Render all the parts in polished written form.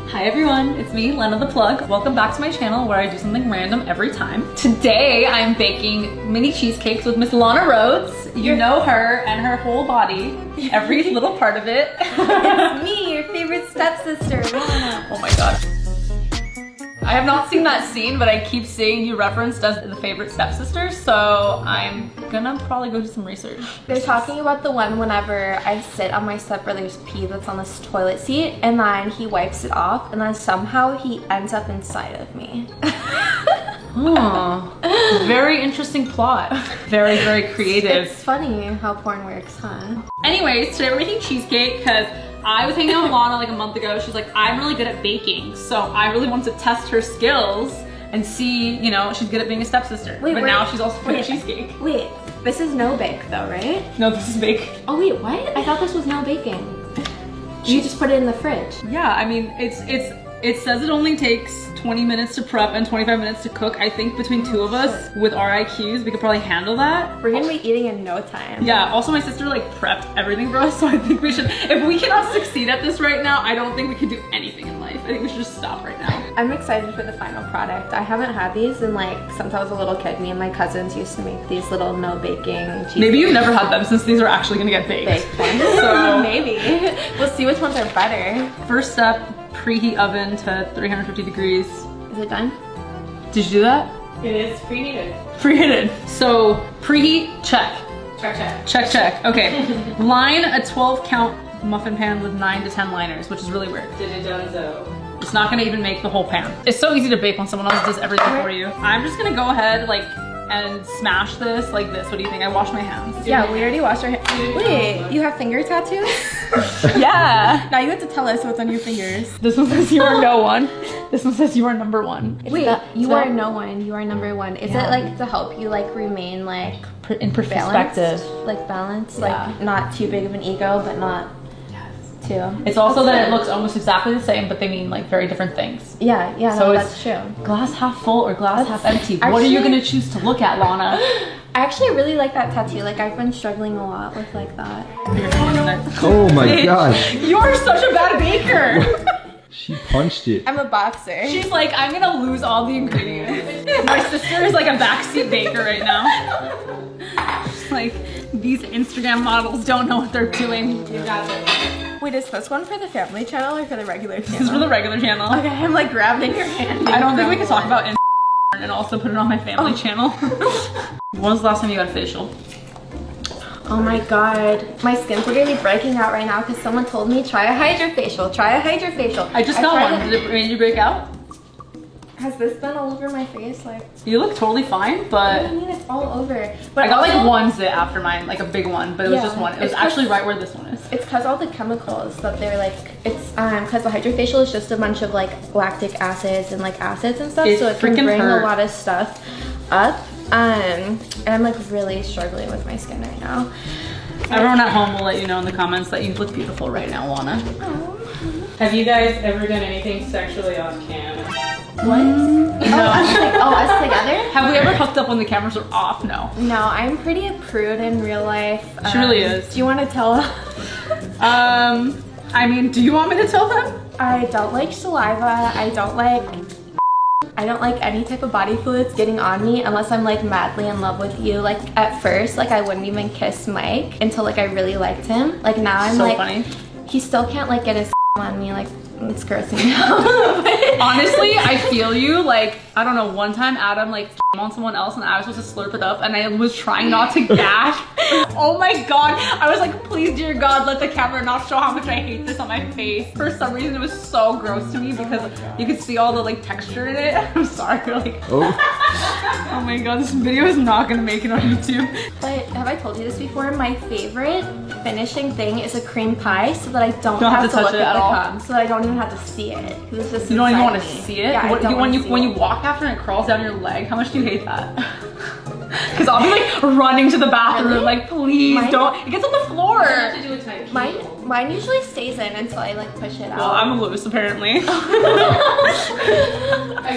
Hi everyone, it's me, Lena The Plug. Welcome back to my channel where I do something random every time. Today I'm baking mini cheesecakes with Miss LANA RHOADES. You know her and her whole body, every little part of it. It's me, your favorite stepsister, Lana. Oh my god. I have not seen that scene, but I keep seeing you referenced as the favorite stepsister, so I'm gonna probably go do some research. They're talking about the one whenever I sit on my stepbrother's pee that's on this toilet seat, and then he wipes it off, and then somehow he ends up inside of me. Oh, very interesting plot. Very, very creative. It's funny how porn works, huh? Anyways, today we're making cheesecake because I was hanging out with Lana like a month ago. She's like, I'm really good at baking, so I really wanted to test her skills and see, you know, she's good at being a stepsister. But now she's also good at cheesecake. Wait, this is no bake though, right? No, this is bake. Oh wait, what? I thought this was no baking. You just put it in the fridge. Yeah, I mean, it says it only takes 20 minutes to prep and 25 minutes to cook. I think between two of us, with our IQs, we could probably handle that. We're gonna be eating in no time. Yeah, also my sister like prepped everything for us, so I think we should, if we cannot succeed at this right now, I don't think we can do anything in life. I think we should just stop right now. I'm excited for the final product. I haven't had these in like, since I was a little kid. Me and my cousins used to make these little no baking cheesecakes. Maybe you've never had them since these are actually gonna get baked. So maybe. We'll see which ones are better. First step, preheat oven to 350 degrees. Is it done? Did you do that? It is preheated. Preheated. So preheat, check. Check, check. Check, check. Okay. Line a 12 count muffin pan with 9 to 10 liners, which is really weird. Did-it-done-so. It's not gonna even make the whole pan. It's so easy to bake when someone else does everything for you. I'm just gonna go ahead like and smash this like this. What do you think? I wash my hands. Yeah, we already washed our hands. Wait, you have finger tattoos? Yeah. Now you have to tell us what's on your fingers. This one says you are no one. This one says you are number one. Wait, you are no one. You are number one. Is it like to help you like remain like in perspective? Like balance? Yeah. Like not too big of an ego, but not too. It's also that it looks almost exactly the same, but they mean like very different things. Yeah, yeah, So no, it's that's true. Glass half full or glass half empty. Actually, what are you gonna choose to look at, Lana? I actually really like that tattoo. Like I've been struggling a lot with like that. Oh my gosh. You're such a bad baker. She punched it. I'm a boxer. She's like, I'm gonna lose all the ingredients. My sister is like a backseat baker right now. She's like, these Instagram models don't know what they're doing. You got this. Wait, is this one for the family channel or for the regular channel? This is for the regular channel. Okay, I'm like grabbed in your hand. I don't think we can talk about and also put it on my family channel. When was the last time you got a facial? Oh my god. My skin's literally breaking out right now because someone told me try a hydrofacial, try a hydrofacial. I just got one. Did it make you break out? Has this been all over my face? Like, You look totally fine, what but do you mean it's all over? But I got also, like one zit after mine, like a big one, but it was Yeah, just one. It was it's actually 'cause- right where this one is. It's because all the chemicals that they're like, it's because the hydrofacial is just a bunch of like lactic acids and like acids and stuff, It so it can freaking bring hurt. a lot of stuff up. And I'm like really struggling with my skin right now. Everyone at home will let you know in the comments that you look beautiful right now, Lana. Oh. Have you guys ever done anything sexually off cam? What? Us together? Have we ever hooked up when the cameras are off? No. No, I'm pretty a prude in real life. She really is. Do you want to tell? I mean, do you want me to tell them? I don't like saliva. I don't like any type of body fluids getting on me unless I'm like madly in love with you. Like at first, like I wouldn't even kiss Mike until like I really liked him. Like now I'm So like, funny. he still can't like get his on me. Like it's grossing me out. Honestly, I feel you. Like, I don't know, one time Adam like on someone else and I was supposed to slurp it up and I was trying not to gag. Oh my god. I was like, please dear God, let the camera not show how much I hate this on my face. For some reason it was so gross to me because you could see all the like texture in it. I'm sorry, like, oh my god, this video is not gonna make it on YouTube. But have I told you this before? My favorite finishing thing is a cream pie so that I don't have to touch look it at at the all. cum, so that I don't even have to see it. It's just You don't even inside want to me. see it? Yeah, I don't when wanna see you it. walk after and it crawls down your leg, how much do you hate that? Because I'll be like running to the bathroom, Really? like please don't. It gets on the floor. You have to do a tight kegel. Mine usually stays in until I like push it out. Well, I'm loose apparently. Okay,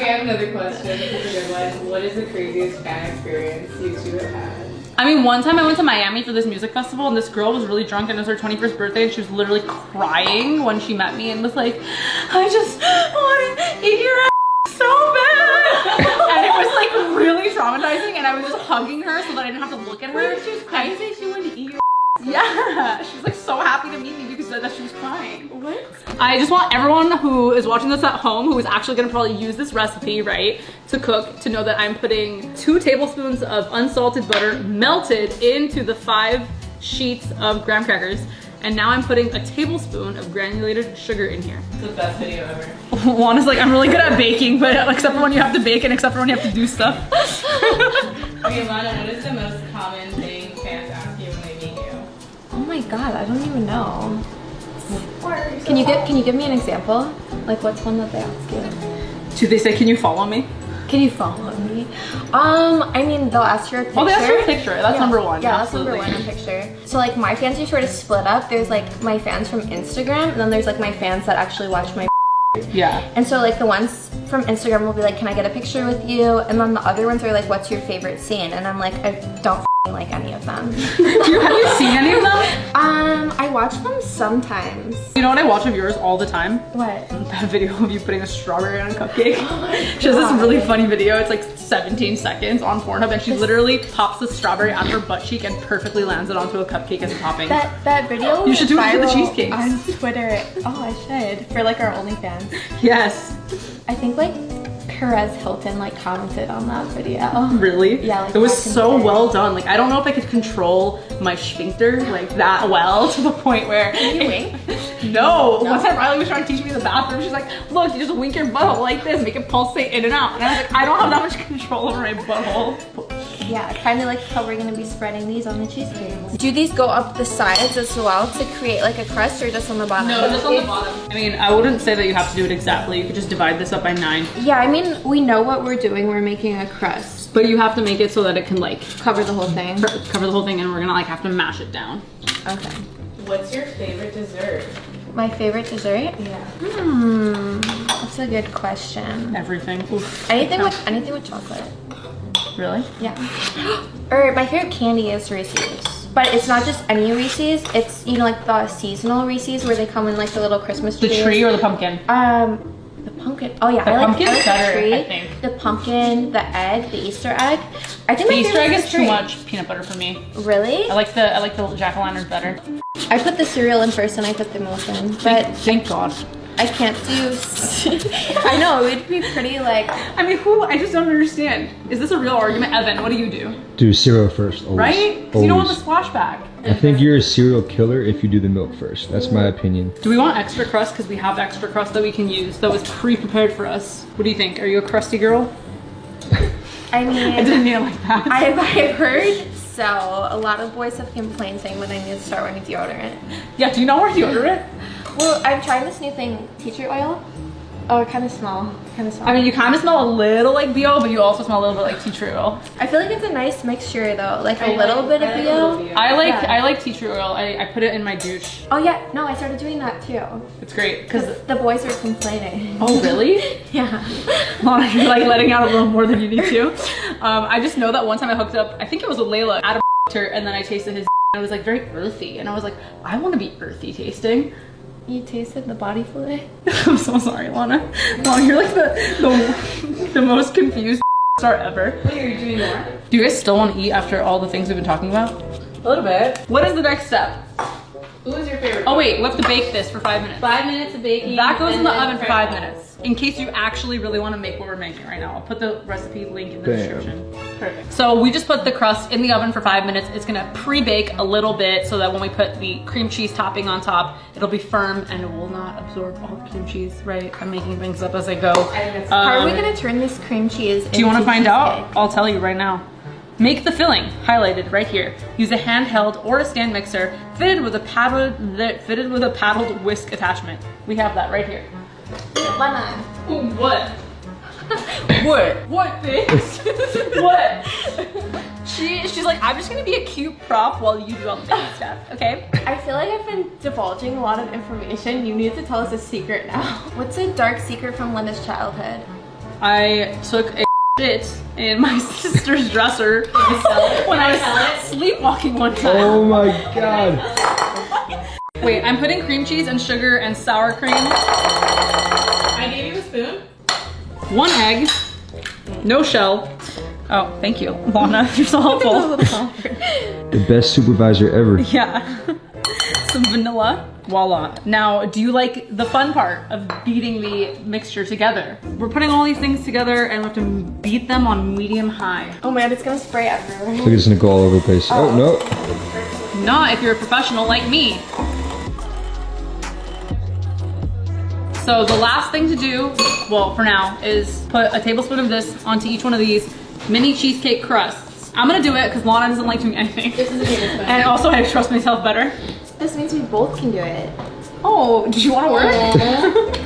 I have another question. This is a good one. What is the craziest fan experience you two have had? I mean, one time I went to Miami for this music festival and this girl was really drunk and it was her 21st birthday and she was literally crying when she met me and was like, I just want to eat your ass so bad. And it was like really traumatizing and I was just hugging her so that I didn't have to look at her. She was crying. She wanted to eat your ass. Yeah, she was like so happy to meet me because that she was crying. What? I just want everyone who is watching this at home, who is actually gonna probably use this recipe, right, to cook, to know that I'm putting 2 tablespoons of unsalted butter melted into the 5 sheets of graham crackers. And now I'm putting a tablespoon of granulated sugar in here. It's the best video ever. Juan is like, I'm really good at baking, but except for when you have to bake and except for when you have to do stuff. Okay, Lana, what is the most common thing fans ask you when they meet you? Oh my god, I don't even know. Can you give me an example? Like what's one that they ask you? Do they say, can you follow me? Can you follow me? I mean, they'll ask for a picture. Oh, they ask for a picture. That's number one. Yeah, Absolutely. that's number one, a picture. So like my fans are sort of split up. There's like my fans from Instagram, and then there's like my fans that actually watch my Yeah. And so like the ones from Instagram will be like, can I get a picture with you? And then the other ones are like, what's your favorite scene? And I'm like, I don't like any of them. Have you seen any of them? I watch them sometimes. You know what I watch of yours all the time? What? That video of you putting a strawberry on a cupcake. She has this really funny video. It's like 17 seconds on Pornhub and she literally pops the strawberry out of her butt cheek and perfectly lands it onto a cupcake as a topping. That video You should do it for the viral cheesecakes. on Twitter. Oh, I should. For like our OnlyFans. Yes. I think like Perez Hilton like commented on that video. Really? Yeah, like it was back in so the day. well done. Like I don't know if I could control my sphincter like that well to the point where Can you wink? No. One time Riley was trying to teach me in the bathroom. She's like, look, you just wink your butthole like this, make it pulsate in and out. And I was like, I don't have that much control over my butthole. Yeah, kind of like how we're gonna be spreading these on the cheesecake. Do these go up the sides as well to create like a crust or just on the bottom? No, just on the bottom. I mean, I wouldn't say that you have to do it exactly. You could just divide this up by 9. Yeah, I mean, we know what we're doing. We're making a crust. But you have to make it so that it can like Cover the whole thing. cover the whole thing and we're gonna like have to mash it down. Okay. What's your favorite dessert? My favorite dessert? Yeah. That's a good question. Everything. Oof. Anything with chocolate. Really? Yeah. Or my favorite candy is Reese's. But it's not just any Reese's. It's, you know, like the seasonal Reese's where they come in like the little Christmas The trees. tree or the pumpkin? The pumpkin. Oh yeah, The I like pumpkin's the better, tree, I think. the pumpkin, the egg, the Easter egg. I think The my Easter favorite egg is is the too tree. much peanut butter for me. Really? I like the jack-o'-lanterns better. I put the cereal in first and I put the milk in. But Thank God. I can't do. I know, it would be pretty like. I mean, I just don't understand. Is this a real argument? Evan, what do you do? Do cereal first, always. Right? Because you don't want the Always. splashback. I think you're a cereal killer if you do the milk first. That's my opinion. Do we want extra crust? Because we have extra crust that we can use that was pre-prepared for us. What do you think? Are you a crusty girl? I mean, I didn't mean it like that. I've heard so. A lot of boys have complained saying that I need to start wearing deodorant. Yeah, do you know where deodorant? Well, I'm trying this new thing, tea tree oil. Oh, it kind of smells. I mean, you kind of smell a little like BO, but you also smell a little bit like tea tree oil. I feel like it's a nice mixture though, like a I little like- bit of I like a BO. little BO. I like tea tree oil. I put it in my douche. Oh yeah, no, I started doing that too. It's great because. Because the boys were complaining. Oh really? Yeah. Lana, you're like letting out a little more than you need to. I just know that one time I hooked up. I think it was with Layla. Adam her, and then I tasted his. And it was like very earthy, and I was like, I want to be earthy tasting. You tasted the body fluid? I'm so sorry, Lana. Lana, you're like the most confused star ever. Wait, are you doing more? Do you guys still want to eat after all the things we've been talking about? A little bit. What is the next step? Who is your favorite? Oh wait, we have to bake this for 5 minutes. 5 minutes of baking. That goes in and the then oven for prep. 5 minutes. In case you actually really want to make what we're making right now. I'll put the recipe link in the Bam. description. Perfect. So we just put the crust in the oven for 5 minutes. It's gonna pre-bake a little bit so that when we put the cream cheese topping on top, it'll be firm and it will not absorb all the cream cheese, right? I'm making things up as I go. How are we gonna turn this cream cheese Do you want to find out? I'll tell you right now. Make the filling, highlighted right here. Use a handheld or a stand mixer fitted with a paddled whisk attachment. We have that right here. Lena. Ooh, what? What? What, bitch? What? She's like, I'm just gonna be a cute prop while you do all the big stuff, okay? I feel like I've been divulging a lot of information. You need to tell us a secret now. What's a dark secret from Lena's childhood? I took a shit in my sister's dresser when I was sleepwalking one time. Oh my god. Wait, I'm putting cream cheese and sugar and sour cream. I gave you a spoon. 1 egg, no shell. Oh, thank you, Lana. You're so helpful. The best supervisor ever. Yeah. Some vanilla. Voila. Now, do you like the fun part of beating the mixture together? We're putting all these things together and we have to beat them on medium high. Oh man, it's gonna spray everywhere. Look, it's gonna go all over the place. Oh, no. Not if you're a professional like me. So the last thing to do, well, for now, is put a tablespoon of this onto each one of these mini cheesecake crusts. I'm gonna do it because Lana doesn't like doing anything. This is a tablespoon. And also I trust myself better. This means we both can do it. Oh, did you want to work?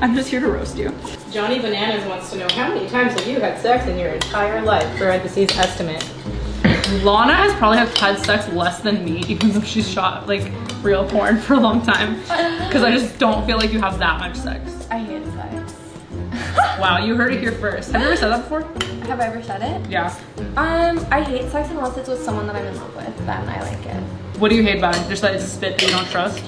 I'm just here to roast you. Johnny Bananas wants to know how many times have you had sex in your entire life? Parentheses estimate. Lana has probably had sex less than me, even though she's shot like real porn for a long time. Because I just don't feel like you have that much sex. I hate sex. Wow, you heard it here first. Have you ever said that before? Have I ever said it? Yeah. I hate sex unless it's with someone that I'm in love with. Then I like it. What do you hate about it? Just that it's a spit that you don't trust?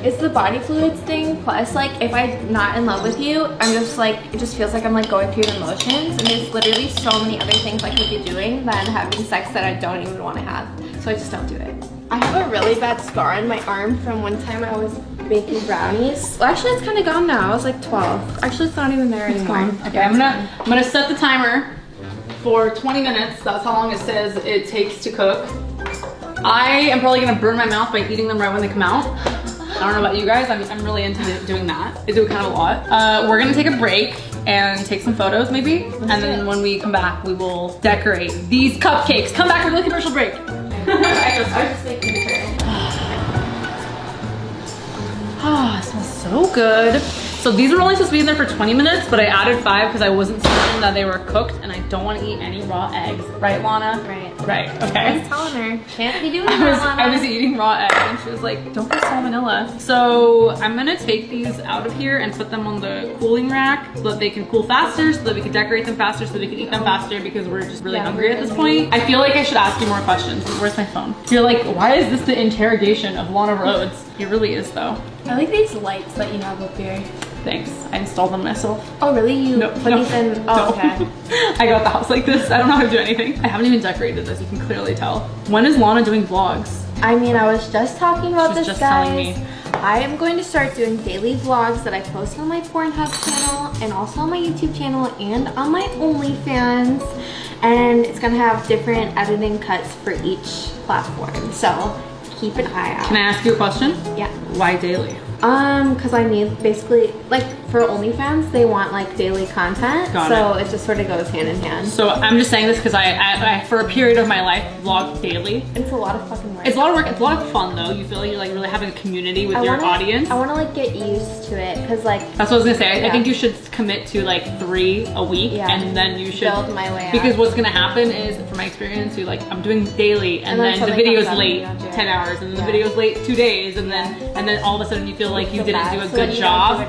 It's the body fluids thing. Plus, like, if I'm not in love with you, I'm just like, it just feels like I'm like going through the motions. And there's literally so many other things I could be doing than having sex that I don't even want to have. So I just don't do it. I have a really bad scar on my arm from one time I was baking brownies. Well, actually, it's kind of gone now. I was like 12. Actually, it's not even there anymore. Okay, I'm gonna set the timer for 20 minutes. That's how long it says it takes to cook. I am probably gonna burn my mouth by eating them right when they come out. I don't know about you guys, I'm really into doing that. I do it kind of a lot. We're gonna take a break and take some photos maybe. And then when we come back, we will decorate these cupcakes. Come back for the commercial break. I was just making sure. Ah, it smells so good. So these were only supposed to be in there for 20 minutes, but I added 5 because I wasn't certain that they were cooked and I don't want to eat any raw eggs. Right, Lana? Right. Right, I okay. was telling her, can't be doing that, I was eating raw eggs and she was like, don't put salmonella. So I'm gonna take these out of here and put them on the cooling rack so that they can cool faster, so that we can decorate them faster, so that we can eat them faster because we're just really hungry at this point. I feel like I should ask you more questions, but where's my phone? You're like, why is this the interrogation of Lana Rhoades? It really is though. I like these lights that you have up here. Thanks, I installed them myself. Oh really? You put these in? Oh, okay. I got the house like this. I don't know how to do anything. I haven't even decorated this, you can clearly tell. When is Lana doing vlogs? I mean, I was just talking about She was this, just telling guys. me. I am going to start doing daily vlogs that I post on my Pornhub channel and also on my YouTube channel and on my OnlyFans. And it's gonna have different editing cuts for each platform. So keep an eye out. Can I ask you a question? Yeah. Why daily? Because I need basically, like for OnlyFans, they want like daily content. Got so it just sort of goes hand in hand. So I'm just saying this because I, for a period of my life, vlogged daily. It's a lot of fucking work. It's a lot of work, it's a lot of fun though. You feel like you're like really having a community with your audience. I want to like get used to it because like. That's what I was gonna say. I think you should commit to like 3 a week and then you should. Build my way up. Because what's gonna happen is, from my experience, you like, I'm doing daily and then the video's late 10 hours and then the video's late 2 days and then all of a sudden you feel like you didn't do a good job.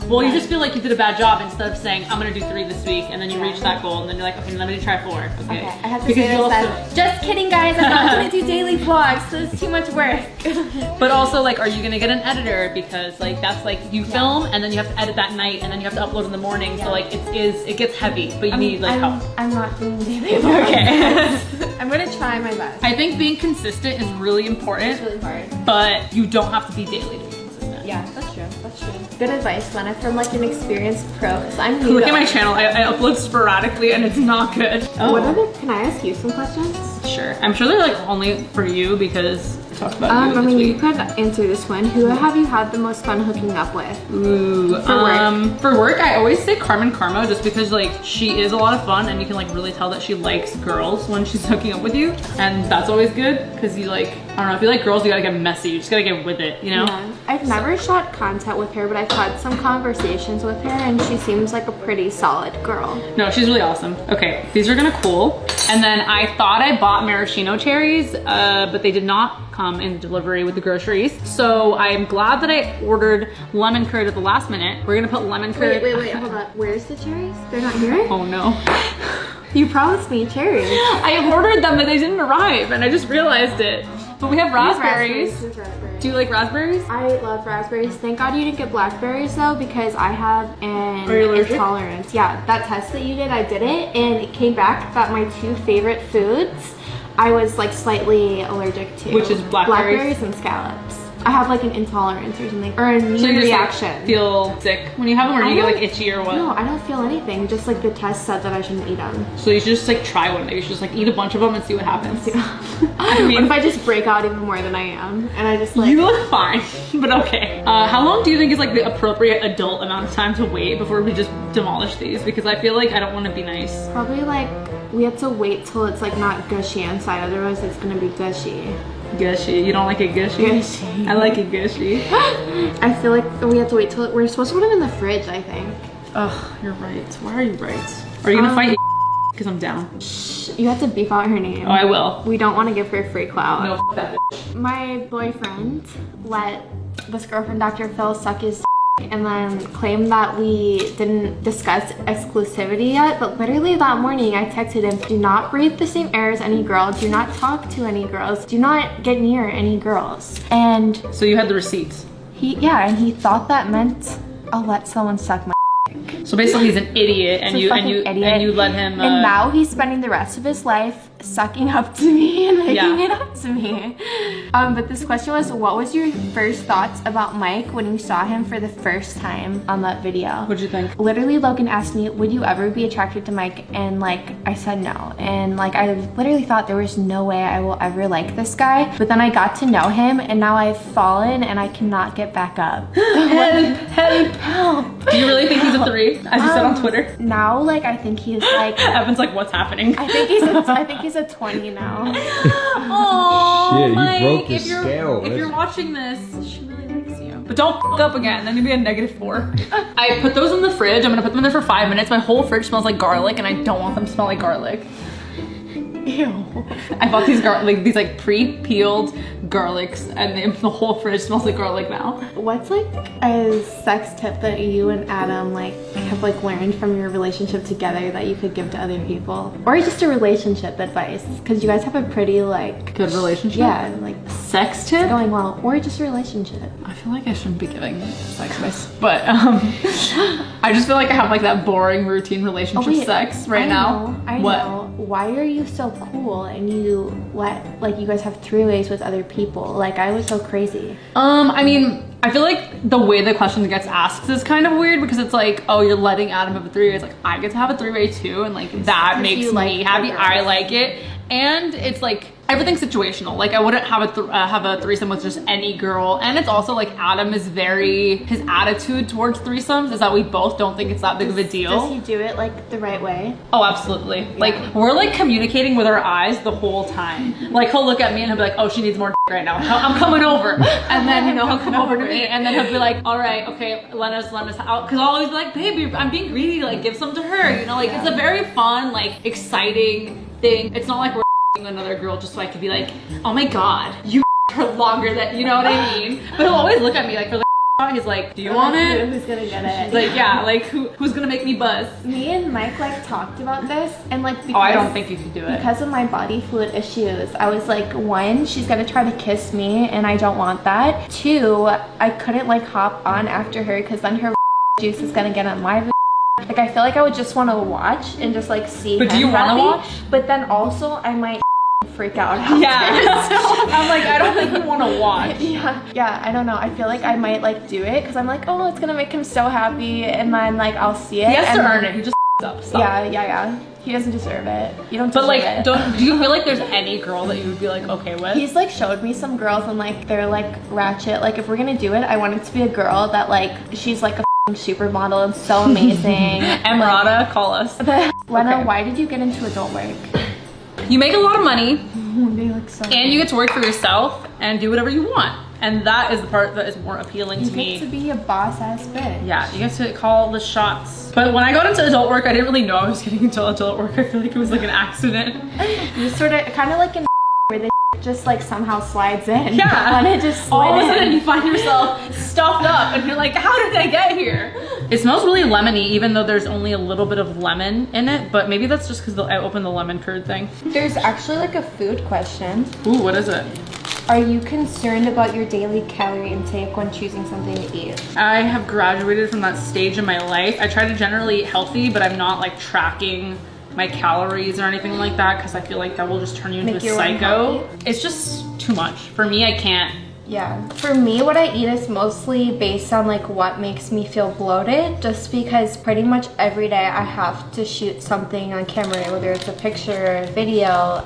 Well, you just feel like you did a bad job instead of saying, I'm gonna do 3 this week, and then you reach that goal, and then you're like, okay, let me try 4. Okay. I have to say this. Just kidding, guys. I'm not gonna do daily vlogs, so it's too much work. But also, like, are you gonna get an editor? Because like that's like you film, and then you have to edit that night, and then you have to upload in the morning. So like it gets heavy, but you need like help. I'm not doing daily vlogs. Okay. I'm gonna try my best. I think being consistent is really important. It's really hard. But you don't have to be daily to be consistent. Yeah, that's true. That's true. Good advice, Lena, from like an experienced pro. Because I'm new. Look at my channel. I upload sporadically, and it's not good. Oh. What other? Can I ask you some questions? Sure. I'm sure they're like only for you because I talked about you I this mean, week. you could answer this one. Who have you had the most fun hooking up with? Ooh, for work, I always say Carmen Karma just because like she is a lot of fun and you can like really tell that she likes girls when she's hooking up with you, and that's always good because you like, I don't know, if you like girls, you gotta get messy. You just gotta get with it, you know? Yeah. I've never shot content with her, but I've had some conversations with her and she seems like a pretty solid girl. No, she's really awesome. Okay, these are gonna cool. And then I thought I bought maraschino cherries, but they did not come in delivery with the groceries. So I'm glad that I ordered lemon curd at the last minute. We're gonna put lemon curd. Wait, hold on. Where's the cherries? They're not here? Oh no. You promised me cherries. I ordered them but they didn't arrive and I just realized it. But we have raspberries. There's raspberries. Do you like raspberries? I love raspberries. Thank God you didn't get blackberries though, because I have an Are you allergic? intolerance. Yeah, that test that you did, I did it, and it came back that my 2 favorite foods I was like slightly allergic to. Which is blackberries? And scallops. I have like an intolerance or something, or a immune So you just reaction. like, feel sick when you have them, or do you get like itchy or what? No, I don't feel anything. Just like the test said that I shouldn't eat them. So you should just like try one. Maybe you should just like eat a bunch of them and see what happens. I mean, What if I just break out even more than I am, and I just like. you look fine, but okay. How long do you think is like the appropriate adult amount of time to wait before we just demolish these? Because I feel like I don't want to be nice. Probably like we have to wait till it's like not gushy inside, otherwise it's gonna be gushy. Gushy. You don't like it gushy? Gushy. I like it gushy. I feel like we have to wait till we're supposed to put them in the fridge, I think. Ugh, you're right. Why are you right? Are you gonna fight? Because I'm down. You have to beep out her name. Oh, I will. We don't want to give her free clout. No, f that bitch. My boyfriend let this girlfriend, Dr. Phil, suck his and then claimed that we didn't discuss exclusivity yet, but literally that morning I texted him, do not breathe the same air as any girl, do not talk to any girls, do not get near any girls. And So you had the receipts. he thought that meant I'll let someone suck my dick. So basically he's an idiot and He's a fucking you idiot. let him And now he's spending the rest of his life sucking up to me and making it up to me. But this question was, what was your first thoughts about Mike when you saw him for the first time on that video? What'd you think? Literally, Logan asked me, would you ever be attracted to Mike? And like, I said no. And like, I literally thought there was no way I will ever like this guy. But then I got to know him and now I've fallen and I cannot get back up. Help. Do you really think he's a 3, as you said on Twitter? Now, like, I think he's like, Evan's like, what's happening? I think he's a 20 now. Oh, Shit, you Mike, broke the if you're, scale. If you're watching this, she really likes you. But don't f up again, then you'll be a -4. I put those in the fridge. I'm gonna put them in there for 5 minutes. My whole fridge smells like garlic and I don't want them to smell like garlic. Ew. I bought these these like pre-peeled garlics and the whole fridge smells like garlic now. What's like a sex tip that you and Adam like have like learned from your relationship together that you could give to other people? Or just a relationship advice? Because you guys have a pretty like Good relationship? yeah, like Sex tip? going well. Or just a relationship. I feel like I shouldn't be giving sex advice, but I just feel like I have like that boring routine relationship sex right now. I know. Why are you so cool and you let like you guys have 3-ways with other people? Like I was so crazy. I mean, I feel like the way the question gets asked is kind of weird because it's like, oh, you're letting Adam have a 3-way. It's like, I get to have a 3-way too. And like, that makes you me like happy. the I girls. like it. And it's like, everything's situational. Like I wouldn't have a threesome with just any girl. And it's also like Adam is his attitude towards threesomes is that we both don't think it's that big of a deal. Does he do it like the right way? Oh, absolutely. Like we're like communicating with our eyes the whole time. Like he'll look at me and he'll be like, oh, she needs more right now. I'm coming over. And then, you know, he'll come over to me and then he'll be like, all right, okay, Lena's out. Cause I'll always be like, babe, I'm being greedy. Like give some to her. You know, like it's a very fun, like exciting thing. It's not like we're another girl just so I could be like, oh my God, you her longer than, you know what I mean? But he'll always look at me like for the he's like, do you want it? Who's gonna get it? He's like, yeah, like who's gonna make me buzz? Me and Mike like talked about this and like because, Oh, I don't think you could do it. because of my body fluid issues, I was like, 1, she's gonna try to kiss me and I don't want that. 2, I couldn't like hop on after her because then her juice is gonna get on my like I feel like I would just want to watch and just like see. But do you want to watch? But then also I might freak out. Yeah. I'm like, I don't think you want to watch. Yeah, I don't know. I feel like I might like do it because I'm like, oh, it's gonna make him so happy, and then like I'll see it. He has and to then, earn it. He just up. Stop. Yeah. He doesn't deserve it. You don't. But deserve like, it. do you feel like there's any girl that you would be like okay with? He's like showed me some girls and like they're like ratchet. Like if we're gonna do it, I want it to be a girl that like she's like a supermodel and so amazing. Emrata, call us. Lena, Okay. why did you get into adult work? You make a lot of money They look so. and you get to work for yourself and do whatever you want. And that is the part that is more appealing You to get to me. be a boss ass bitch. Yeah, you get to call the shots. But when I got into adult work, I didn't really know I was getting into adult work. I feel like it was like an accident. You sort of kind of like in where they just like somehow slides in. Yeah. And it just slid All of a sudden in. you find yourself stuffed up and you're like, how did I get here? It smells really lemony, even though there's only a little bit of lemon in it, but maybe that's just because I opened the lemon curd thing. There's actually like a food question. Ooh, what is it? Are you concerned about your daily calorie intake when choosing something to eat? I have graduated from that stage in my life. I try to generally eat healthy, but I'm not like tracking my calories or anything like that because I feel like that will just turn you into Make a you psycho. unhealthy? It's just too much. For me, I can't. Yeah. For me, what I eat is mostly based on like what makes me feel bloated, just because pretty much every day I have to shoot something on camera, whether it's a picture or a video,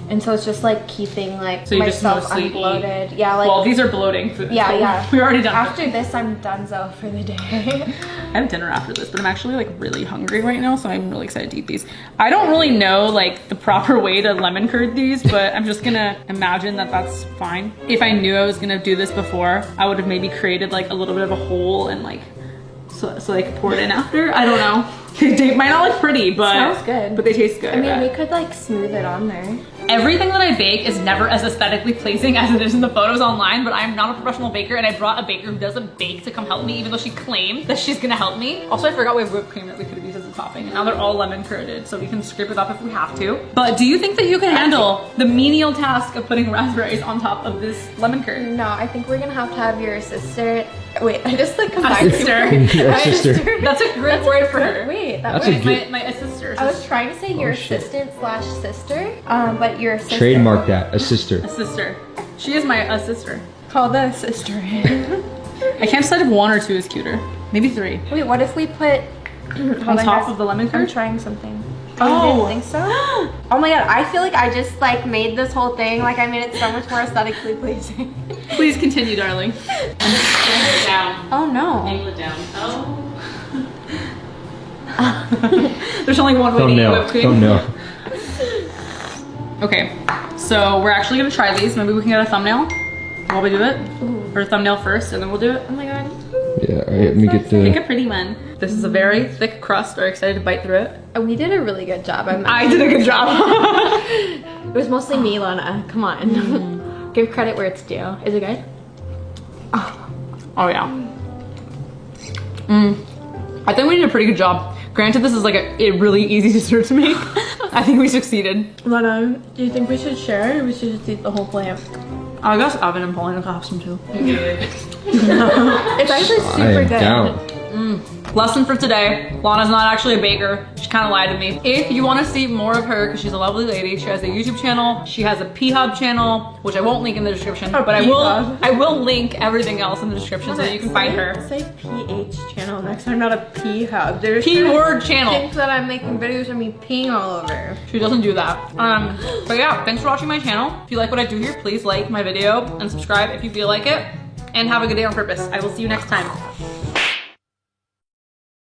and so it's just like keeping like So you just myself mostly unbloated. Yeah, like Well, these are bloating foods. yeah, so yeah. We're already done. After this, I'm donezo for the day. I have dinner after this, but I'm actually like really hungry right now, so I'm really excited to eat these. I don't really know like the proper way to lemon curd these, but I'm just gonna imagine that that's fine. If I knew I was gonna do this before, I would have maybe created like a little bit of a hole and like so I could pour it in after. I don't know. They might not look pretty, but Smells good. But they taste good. I mean, right? we could like smooth it on there. Everything that I bake is never as aesthetically pleasing as it is in the photos online, but I'm not a professional baker and I brought a baker who doesn't bake to come help me, even though she claimed that she's gonna help me. Also, I forgot we have whipped cream that we could have used as a topping, and now they're all lemon curded, so we can scrape it up if we have to. But do you think that you can handle the menial task of putting raspberries on top of this lemon curd? No, I think we're gonna have your sister. Wait, I just like combined sister. Your My sister. That's a great word for her. Wait, That's a was good- My sister. I was trying to say your shit. assistant slash sister, but your sister. Trademark that. A sister. A sister. She is my sister. Call the sister in. I can't decide if one or two is cuter. Maybe three. Wait, what if we put On top of the lemon I'm curd? trying something. Oh. You didn't think so? Oh my god, I feel like I just like made this whole thing, like I made it so much more aesthetically pleasing. Please continue, darling. Angle it down. Oh no. Angle it down. Oh. There's only one way to eat whipped cream. Thumbnail. Okay, so we're actually gonna try these. Maybe we can get a thumbnail while we do it. Or a thumbnail first, and then we'll do it. Oh my god. Yeah, alright, let me get Pick the... a pretty one. This is a very thick crust. Are you excited to bite through it? We did a really good job. I did a good job. It was mostly me, Lana. Come on. Give credit where it's due. Is it good? Oh yeah. I think we did a pretty good job. Granted, this is like a really easy dessert to make. I think we succeeded. Lana, do you think we should share or we should just eat the whole plant? I guess Evan and Paulina could have some too. It's actually I super am good. down. Lesson for today, Lana's not actually a baker. She kind of lied to me. If you want to see more of her, because she's a lovely lady, she has a YouTube channel, she has a P-Hub channel, which I won't link in the description, but I will link everything else in the description so that you can find her. Say PH channel next time, not a P hub. There's P-word channel. Thinks that I'm making videos of me peeing all over. She doesn't do that. But yeah, thanks for watching my channel. If you like what I do here, please like my video and subscribe if you feel like it. And have a good day on purpose. I will see you next time.